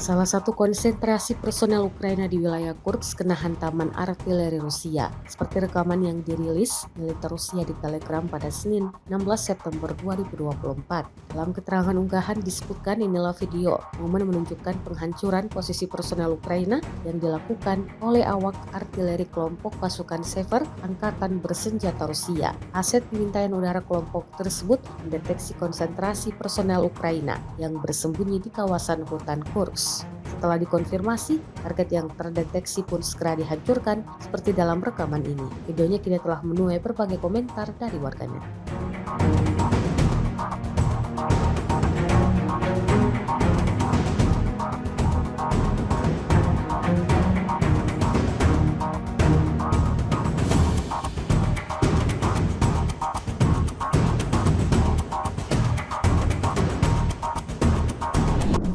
Salah satu konsentrasi personel Ukraina di wilayah Kursk kena hantaman artileri Rusia, seperti rekaman yang dirilis militer Rusia di Telegram pada Senin 16 September 2024. Dalam keterangan unggahan disebutkan inilah video momen menunjukkan penghancuran posisi personel Ukraina yang dilakukan oleh awak artileri kelompok pasukan Sever Angkatan Bersenjata Rusia. Aset pengintaian udara kelompok tersebut mendeteksi konsentrasi personel Ukraina yang bersembunyi di kawasan hutan Kursk. Setelah dikonfirmasi, target yang terdeteksi pun segera dihancurkan seperti dalam rekaman ini. Videonya kini telah menuai berbagai komentar dari warganet.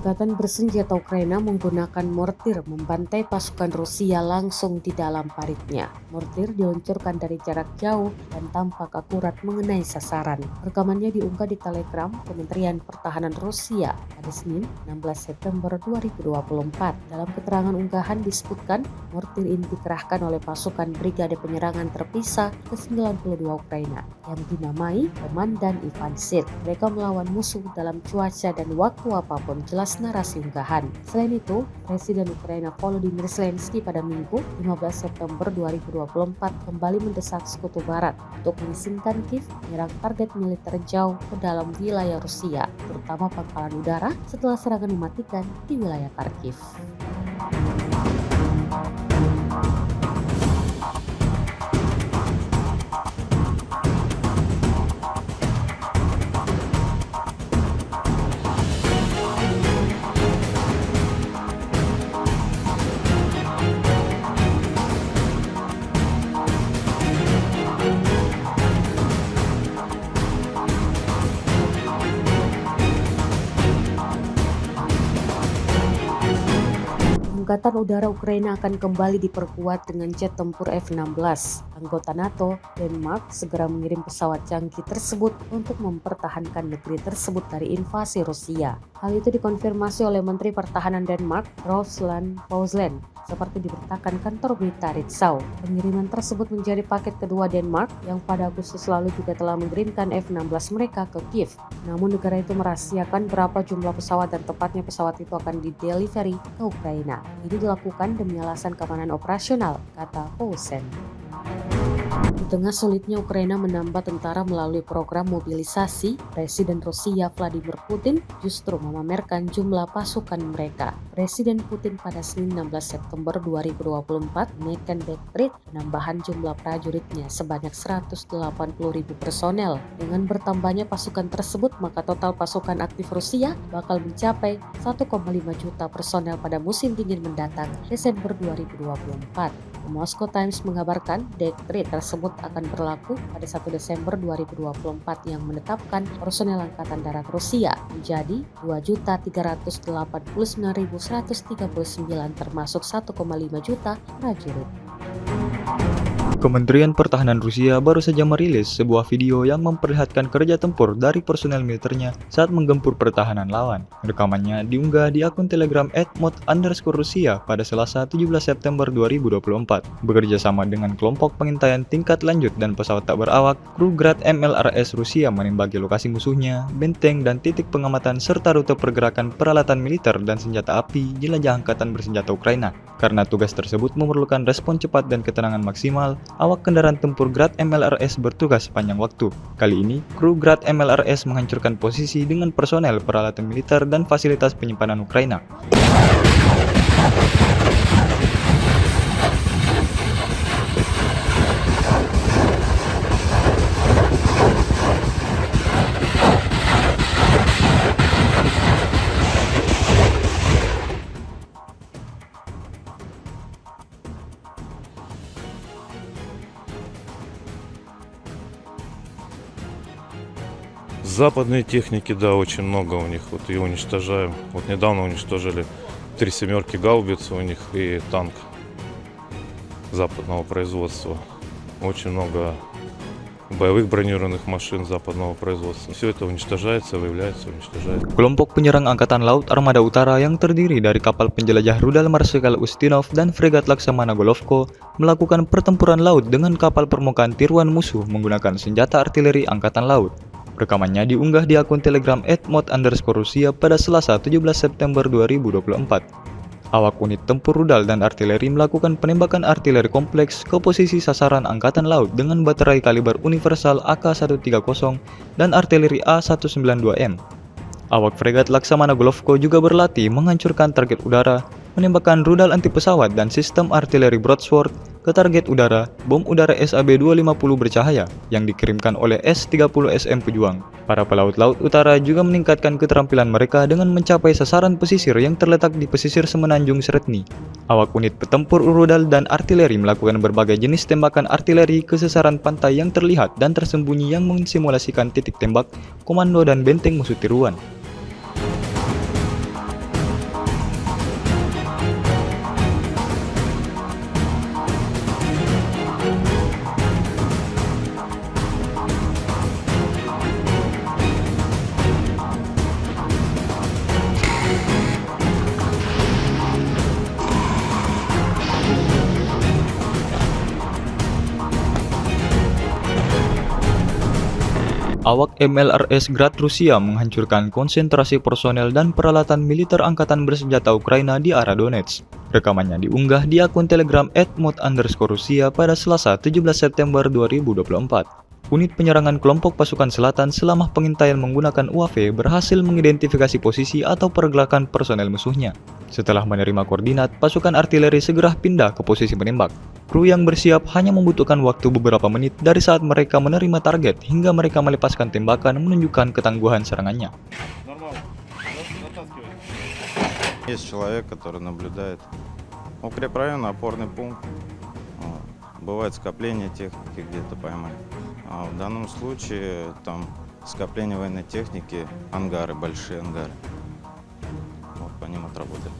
Angkatan bersenjata Ukraina menggunakan mortir membantai pasukan Rusia langsung di dalam paritnya. Mortir diluncurkan dari jarak jauh dan tampak akurat mengenai sasaran. Rekamannya diunggah di Telegram Kementerian Pertahanan Rusia pada Senin 16 September 2024. Dalam keterangan unggahan disebutkan mortir ini dikerahkan oleh pasukan Brigade Penyerangan Terpisah ke-92 Ukraina yang dinamai Komandan Ivan Sir. Mereka melawan musuh dalam cuaca dan waktu apapun, jelas narasi unggahan. Selain itu, Presiden Ukraina Volodymyr Zelensky pada Minggu 15 September 2024 kembali mendesak Sekutu Barat untuk mengizinkan Kiev menyerang target militer jauh ke dalam wilayah Rusia, terutama pangkalan udara setelah serangan mematikan di wilayah Kharkiv. Angkatan Udara Ukraina akan kembali diperkuat dengan jet tempur F-16. Anggota NATO, Denmark, segera mengirim pesawat canggih tersebut untuk mempertahankan negeri tersebut dari invasi Rusia. Hal itu dikonfirmasi oleh Menteri Pertahanan Denmark, Rusland Poulsen, seperti diberitakan kantor berita Ritzau. Pengiriman tersebut menjadi paket kedua Denmark yang pada Agustus lalu juga telah mengirimkan F-16 mereka ke Kiev. Namun negara itu merahasiakan berapa jumlah pesawat dan tepatnya pesawat itu akan didelivery ke Ukraina. Ini dilakukan demi alasan keamanan operasional, kata Poulsen. Di tengah sulitnya Ukraina menambah tentara melalui program mobilisasi, Presiden Rusia Vladimir Putin justru memamerkan jumlah pasukan mereka. Presiden Putin pada Senin 16 September 2024 menaikkan dekret penambahan jumlah prajuritnya sebanyak 180.000 personel. Dengan bertambahnya pasukan tersebut, maka total pasukan aktif Rusia bakal mencapai 1,5 juta personel pada musim dingin mendatang Desember 2024. Moscow Times mengabarkan dekret tersebut akan berlaku pada 1 Desember 2024 yang menetapkan personel Angkatan Darat Rusia menjadi 2.389.139 termasuk 1,5 juta prajurit. Kementerian Pertahanan Rusia baru saja merilis sebuah video yang memperlihatkan kerja tempur dari personel militernya saat menggempur pertahanan lawan. Rekamannya diunggah di akun Telegram @mod_Rusia pada Selasa 17 September 2024. Bekerja sama dengan kelompok pengintaian tingkat lanjut dan pesawat tak berawak, kru Grad MLRS Rusia menembaki lokasi musuhnya, benteng dan titik pengamatan serta rute pergerakan peralatan militer dan senjata api jelajah Angkatan Bersenjata Ukraina. Karena tugas tersebut memerlukan respon cepat dan ketenangan maksimal, awak kendaraan tempur Grad MLRS bertugas sepanjang waktu. Kali ini, kru Grad MLRS menghancurkan posisi dengan personel, peralatan militer, dan fasilitas penyimpanan Ukraina. Западной техники, да, очень много у них. Вот ее уничтожаем. Вот недавно уничтожили 3 семерки гаубиц у них и танк западного производства. Очень много боевых бронированных машин западного производства. Все это уничтожается, выявляется, уничтожается. Kelompok penyerang Angkatan Laut Armada Utara yang terdiri dari kapal penjelajah rudal Marsikal Ustinov dan fregat Laksamana Golovko melakukan pertempuran laut dengan kapal permukaan tiruan musuh menggunakan senjata artileri Angkatan Laut. Rekamannya diunggah di akun Telegram @mod_Rusia pada Selasa 17 September 2024. Awak unit tempur rudal dan artileri melakukan penembakan artileri kompleks ke posisi sasaran Angkatan Laut dengan baterai kaliber universal AK-130 dan artileri A-192M. Awak fregat Laksamana Golovko juga berlatih menghancurkan target udara, menembakkan rudal anti pesawat dan sistem artileri broadsword ke target udara, bom udara SAB-250 bercahaya yang dikirimkan oleh S-30SM Pejuang. Para pelaut Laut Utara juga meningkatkan keterampilan mereka dengan mencapai sasaran pesisir yang terletak di pesisir semenanjung Sretni. Awak unit petempur rudal dan artileri melakukan berbagai jenis tembakan artileri ke sasaran pantai yang terlihat dan tersembunyi yang mensimulasikan titik tembak, komando dan benteng musuh tiruan. Awak MLRS Grad Rusia menghancurkan konsentrasi personel dan peralatan militer angkatan bersenjata Ukraina di arah Donetsk. Rekamannya diunggah di akun Telegram @mod_Rusia pada Selasa 17 September 2024. Unit penyerangan kelompok pasukan selatan selama pengintaian menggunakan UAV berhasil mengidentifikasi posisi atau pergerakan personel musuhnya. Setelah menerima koordinat, pasukan artileri segera pindah ke posisi menembak. Kru yang bersiap hanya membutuhkan waktu beberapa menit dari saat mereka menerima target hingga mereka melepaskan tembakan menunjukkan ketangguhan serangannya. Есть человек, который наблюдает. Укрепрайон, опорный пункт. Бывает скопление техники где-то поймать. А в данном случае там скопление военной техники, ангары, большие ангары. Вот по ним отработали.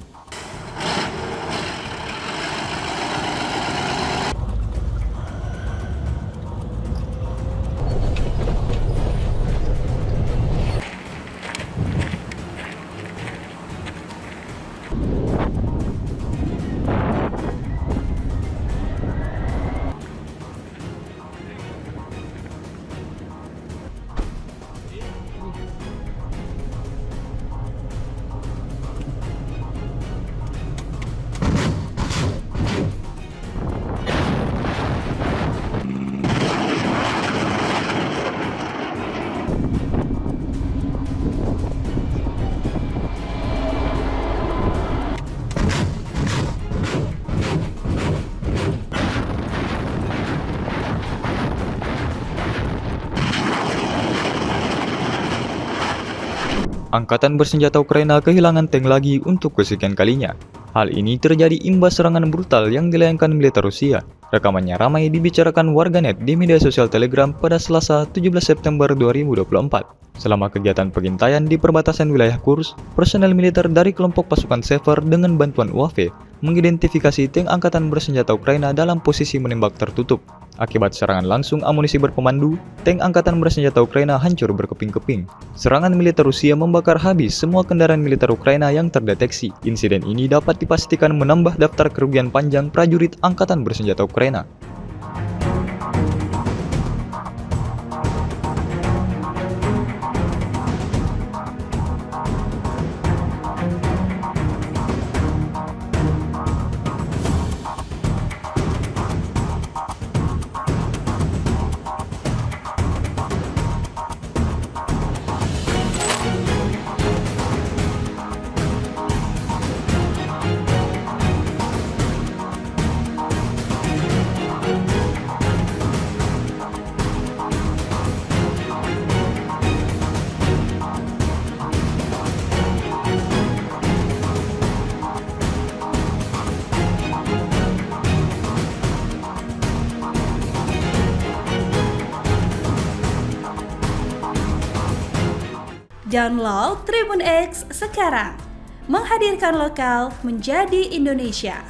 Angkatan bersenjata Ukraina kehilangan tank lagi untuk kesekian kalinya. Hal ini terjadi imbas serangan brutal yang dilayangkan militer Rusia. Rekamannya ramai dibicarakan warganet di media sosial Telegram pada Selasa 17 September 2024. Selama kegiatan pengintaian di perbatasan wilayah Kursk, personel militer dari kelompok pasukan Sever dengan bantuan UAV mengidentifikasi tank angkatan bersenjata Ukraina dalam posisi menembak tertutup. Akibat serangan langsung amunisi berpemandu, tank angkatan bersenjata Ukraina hancur berkeping-keping. Serangan militer Rusia membakar habis semua kendaraan militer Ukraina yang terdeteksi. Insiden ini dapat dipastikan menambah daftar kerugian panjang prajurit angkatan bersenjata Ukraina. Download Tribun X sekarang, menghadirkan lokal menjadi Indonesia.